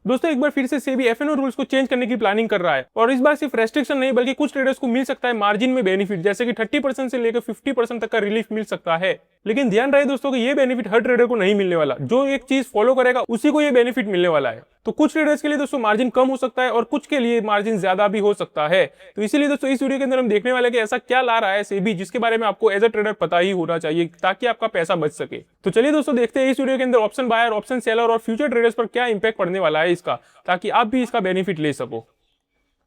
दोस्तों एक बार फिर से सेबी एफएनओ रूल्स को चेंज करने की प्लानिंग कर रहा है और इस बार सिर्फ रेस्ट्रिक्शन नहीं बल्कि कुछ ट्रेडर्स को मिल सकता है मार्जिन में बेनिफिट, जैसे कि 30% से लेकर 50% तक का रिलीफ मिल सकता है। लेकिन ध्यान रहे दोस्तों कि ये बेनिफिट हर ट्रेडर को नहीं मिलने वाला, जो एक चीज फॉलो करेगा उसी को ये बेनिफिट मिलने वाला है। तो कुछ ट्रेडर्स के लिए दोस्तों मार्जिन कम हो सकता है और कुछ के लिए मार्जिन ज्यादा भी हो सकता है। तो इसीलिए दोस्तों इस वीडियो के अंदर हम देखने वाले कि ऐसा क्या ला रहा है सेबी जिसके बारे में आपको एज अ ट्रेडर पता ही होना चाहिए ताकि आपका पैसा बच सके। तो चलिए दोस्तों देखते हैं इस वीडियो के अंदर ऑप्शन बायर, ऑप्शन सेलर और फ्यूचर ट्रेडर्स पर क्या इंपैक्ट पड़ने वाला है इसका, ताकि आप भी इसका बेनिफिट ले सको।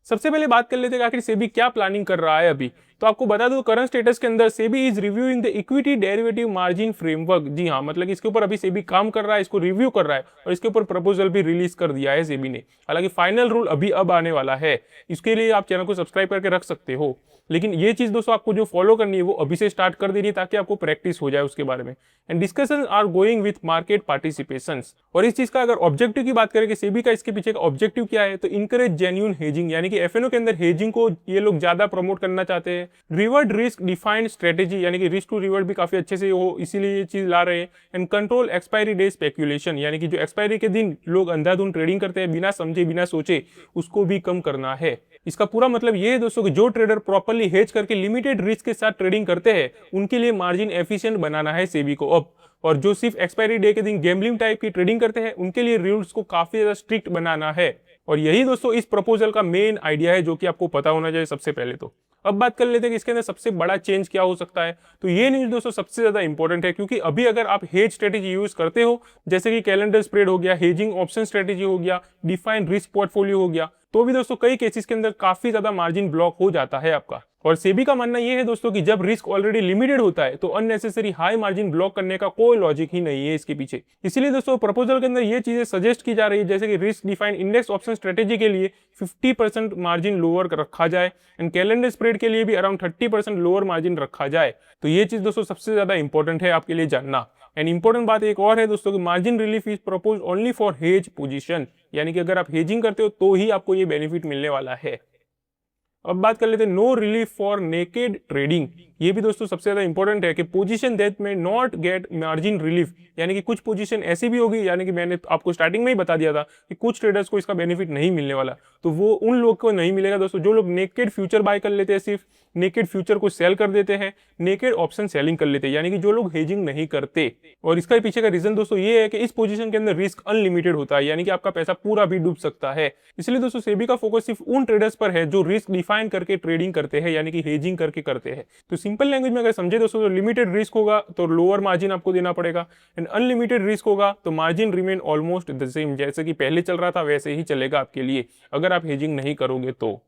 सबसे पहले बात कर लेते हैं आखिर सेबी क्या प्लानिंग कर रहा है अभी। तो आपको बता दो करंट स्टेटस के अंदर SEBI is reviewing the equity derivative margin framework. जी हाँ, मतलब इसके ऊपर अभी सेबी काम कर रहा है, इसको रिव्यू कर रहा है और इसके ऊपर प्रपोजल भी रिलीज कर दिया है सेबी ने। हालांकि फाइनल रूल अभी अब आने वाला है, इसके लिए आप चैनल को सब्सक्राइब करके रख सकते हो। लेकिन ये चीज दोस्तों आपको जो फॉलो करनी है वो अभी से स्टार्ट कर देनी है ताकि आपको प्रैक्टिस हो जाए उसके बारे में। And discussion are going with market participations. और इस चीज का अगर ऑब्जेक्टिव की बात करें कि सेबी का इसके पीछे का ऑब्जेक्टिव क्या है, तो इनकरेज जेन्युइन हेजिंग, यानी कि एफएनओ के अंदर हेजिंग को ये लोग ज्यादा प्रमोट करना चाहते हैं। रिवर्ड रिस्क डिफाइंड स्ट्रेटेजी, यानी कि रिस्क टू रिवर्ड भी काफी अच्छे से हो, इसीलिए ये चीज ला रहे हैं। And control expiry day speculation, यानी कि जो एक्सपायरी के दिन लोग अंधाधुंध ट्रेडिंग करते हैं बिना समझे बिना सोचे, उसको भी कम करना है। इसका पूरा मतलब ये है दोस्तों कि जो ट्रेडर प्रॉपर्ली हेज करके लिमिटेड रिस्क के साथ ट्रेडिंग करते हैं उनके लिए मार्जिन एफिशिएंट बनाना है सेबी को अब। और जो सिर्फ एक्सपायरी डे के दिन गैम्बलिंग टाइप की ट्रेडिंग करते हैं उनके लिए रूल्स को काफी ज्यादा स्ट्रिक्ट बनाना है। और यही दोस्तों इस प्रपोजल का मेन आइडिया है जो कि आपको पता होना चाहिए सबसे पहले। तो अब बात कर लेते हैं कि इसके अंदर सबसे बड़ा चेंज क्या हो सकता है। तो ये न्यूज दोस्तों सबसे ज्यादा इंपॉर्टेंट है, क्योंकि अभी अगर आप हेज स्ट्रेटेजी यूज करते हो, जैसे कि कैलेंडर स्प्रेड हो गया, हेजिंग ऑप्शन स्ट्रेटेजी हो गया, डिफाइंड रिस्क पोर्टफोलियो हो गया, तो भी दोस्तों कई केसेस के अंदर काफी ज्यादा मार्जिन ब्लॉक हो जाता है आपका। और सेबी का मानना यह है दोस्तों कि जब रिस्क ऑलरेडी लिमिटेड होता है तो अननेसेसरी हाई मार्जिन ब्लॉक करने का कोई लॉजिक ही नहीं है इसके पीछे। इसीलिए दोस्तों प्रपोजल के अंदर ये चीजें सजेस्ट की जा रही है, जैसे कि risk defined index option strategy के लिए 50% मार्जिन लोअर रखा जाए एंड कैलेंडर स्प्रेड के लिए भी अराउंड 30% लोअर मार्जिन रखा जाए। तो ये चीज दोस्तों सबसे ज्यादा इंपॉर्टेंट है आपके लिए जानना। एंड इंपॉर्टेंट बात एक और है दोस्तों कि margin relief is propose only for hedge position, यानी कि अगर आप हेजिंग करते हो तो ही आपको ये बेनिफिट मिलने वाला है। अब बात कर लेते हैं no relief for naked trading. ये भी दोस्तों सबसे ज्यादा इंपॉर्टेंट है कि position that may not get margin relief, यानी कि कुछ पोजीशन ऐसी भी होगी, यानी कि मैंने आपको स्टार्टिंग में ही बता दिया था कि कुछ ट्रेडर्स को इसका बेनिफिट नहीं मिलने वाला, तो वो उन लोग को नहीं मिलेगा दोस्तों जो लोग नेकेड फ्यूचर बाय कर लेते हैं, सिर्फ नेकेड फ्यूचर को सेल कर देते हैं, नेकेड ऑप्शन सेलिंग कर लेते हैं, यानी कि जो लोग हेजिंग नहीं करते। और इसका पीछे का रीजन दोस्तों ये है कि इस पोजीशन के अंदर रिस्क अनलिमिटेड होता है, यानी कि आपका पैसा पूरा भी डूब सकता है। इसलिए दोस्तों सेबी का फोकस सिर्फ उन ट्रेडर्स पर है जो रिस्क डिफाइन करके ट्रेडिंग करते हैं, यानी कि हेजिंग करके करते हैं। तो सिंपल लैंग्वेज में अगर समझे दोस्तों, तो लिमिटेड रिस्क होगा तो लोअर मार्जिन आपको देना पड़ेगा, एंड अनलिमिटेड रिस्क होगा तो margin remain almost the same, जैसे कि पहले चल रहा था वैसे ही चलेगा आपके लिए अगर आप हेजिंग नहीं करोगे तो।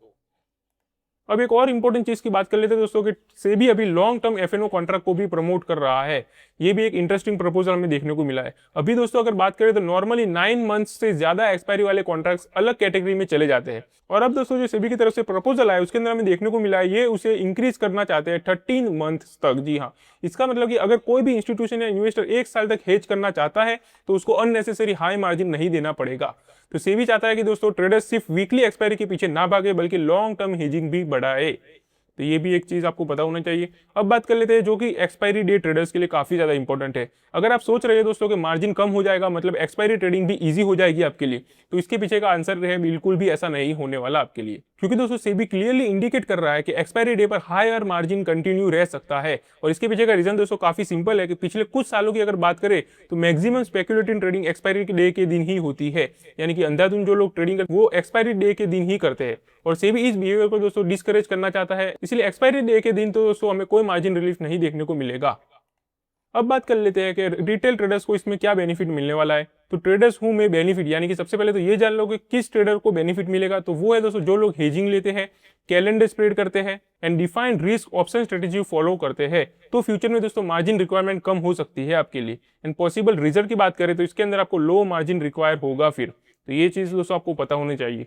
अब एक और इंपॉर्टेंट चीज की बात कर लेते हैं दोस्तों कि सेबी अभी लॉन्ग टर्म एफएनओ कॉन्ट्रैक्ट को भी प्रमोट कर रहा है। ये भी एक इंटरेस्टिंग प्रपोजल हमें देखने को मिला है। अभी दोस्तों अगर बात करें तो नॉर्मली 9 मंथ्स से ज्यादा एक्सपायरी वाले कॉन्ट्रैक्ट्स अलग कैटेगरी में चले जाते हैं, और अब दोस्तों जो सेबी की तरफ से प्रपोजल आया उसके अंदर हमें देखने को मिला है ये उसे इंक्रीज करना चाहते हैं 13 मंथ्स तक। जी हाँ, इसका मतलब कि अगर कोई भी इंस्टीट्यूशन या इन्वेस्टर 1 साल तक हेज करना चाहता है तो उसको अननेसेसरी हाई मार्जिन नहीं देना पड़ेगा। तो सेबी चाहता है कि दोस्तों ट्रेडर्स सिर्फ वीकली एक्सपायरी के पीछे ना भागे बल्कि लॉन्ग टर्म हेजिंग भी बढ़ाए। तो ये भी एक चीज आपको पता होना चाहिए। अब बात कर लेते हैं जो कि एक्सपायरी डे ट्रेडर्स के लिए काफी ज्यादा इंपॉर्टेंट है। अगर आप सोच रहे हैं दोस्तों कि मार्जिन कम हो जाएगा मतलब एक्सपायरी ट्रेडिंग भी इजी हो जाएगी आपके लिए, तो इसके पीछे का आंसर है बिल्कुल भी ऐसा नहीं होने वाला आपके लिए, क्योंकि दोस्तों सेबी क्लियरली इंडिकेट कर रहा है कि एक्सपायरी डे पर हायर मार्जिन कंटिन्यू रह सकता है। और इसके पीछे का रीजन दोस्तों काफी सिंपल है कि पिछले कुछ सालों की अगर बात करें तो maximum speculative trading expiry day के दिन ही होती है, यानी कि अंधाधुंध जो लोग ट्रेडिंग करते हैं वो एक्सपायरी डे के दिन ही करते हैं। और सेबी इस बिहेवियर को दोस्तों डिस्करेज करना चाहता है, इसलिए एक्सपायरी डे के दिन तो दोस्तों हमें कोई मार्जिन रिलीफ नहीं देखने को मिलेगा। अब बात कर लेते हैं कि रिटेल ट्रेडर्स को इसमें क्या बेनिफिट मिलने वाला है। तो ट्रेडर्स हूं में बेनिफिट, यानी कि सबसे पहले तो ये जान लो कि किस ट्रेडर को बेनिफिट मिलेगा। तो वो है दोस्तों जो लोग हेजिंग लेते हैं, कैलेंडर स्प्रेड करते हैं and defined risk option strategy follow करते हैं। तो फ्यूचर में दोस्तों मार्जिन रिक्वायरमेंट कम हो सकती है आपके लिए। एंड पॉसिबल रिजल्ट की बात करें तो इसके अंदर आपको लो मार्जिन रिक्वायर होगा फिर। तो ये चीज दोस्तों आपको पता होनी चाहिए।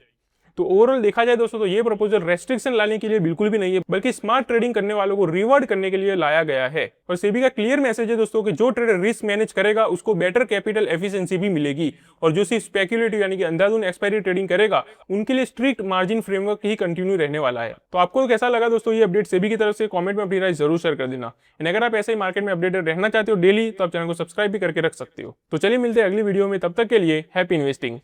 तो ओवरऑल देखा जाए दोस्तों तो ये प्रपोजल रेस्ट्रिक्शन लाने के लिए बिल्कुल भी नहीं है, बल्कि स्मार्ट ट्रेडिंग करने वालों को रिवॉर्ड करने के लिए लाया गया है। और सेबी का क्लियर मैसेज है दोस्तों कि जो ट्रेडर रिस्क मैनेज करेगा उसको बेटर कैपिटल एफिशिएंसी भी मिलेगी, और जो सिर्फ स्पेक्युलेटिव यानी कि अंधाधुंध एक्सपायरी ट्रेडिंग करेगा उनके लिए स्ट्रिक्ट मार्जिन फ्रेमवर्क ही कंटिन्यू रहने वाला है। तो आपको कैसा लगा दोस्तों ये अपडेट सेबी की तरफ से, कॉमेंट में अपनी राय जरूर शेयर कर देना। एंड अगर आप ऐसे ही मार्केट में अपडेटेड रहना चाहते हो डेली, तो आप चैनल को सब्सक्राइब भी करके रख सकते हो। तो चलिए मिलते हैं अगली वीडियो में, तब तक के लिए हैप्पी इन्वेस्टिंग।